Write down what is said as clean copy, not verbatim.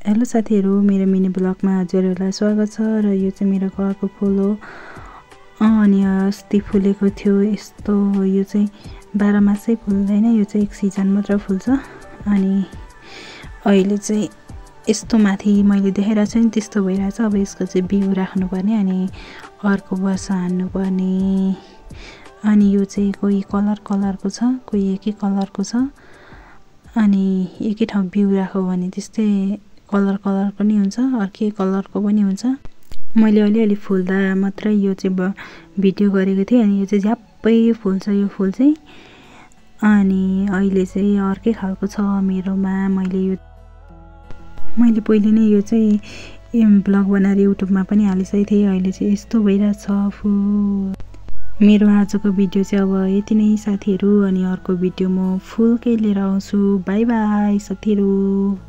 Hello साथीहरु, मेरो mini ब्लगमा हजुरहरुलाई स्वागत छ र यो चाहिँ मेरो घरको फूल हो। अनि अस्ति फुलेको थियो यस्तो। यो चाहिँ 12 मासै फुल्दैन, यो चाहिँ एक सिजन मात्र फुल्छ। अनि अहिले चाहिँ यस्तो माथि मैले देखाइरहेको छु नि त्यस्तो भइरहेछ। अब यसको चाहिँ बिउ राख्नुपर्ने अनि अर्को वर्ष हान्नुपर्ने। अनि यो चाहिँ कोही कलरको छ, कोही एकै कलरको छ। अनि एकै ठाउँ बिउ राख्यो भने त्यस्तै कलर पनि हुन्छ, अर्कै कलरको पनि हुन्छ। मैले अलिअलि फुल्दा मात्रै यो चाहिँ भिडियो गरेको थिएँ। अनि यो चाहिँ झ्याप्पै फुल्छ यो फुल चाहिँ। अनि अहिले चाहिँ अर्कै खालको छ मेरोमा। मैले पहिले नै यो चाहिँ ब्लग बनाएर युट्युबमा पनि हालिसकेको थिएँ। अहिले चाहिँ यस्तो भइरहेछ फुल। मेरो आजको भिडियो चाहिँ अब यति नै साथीहरु। अनि अर्को भिडियो म फुलकै लिएर आउँछु। बाइ बाइ साथीहरु।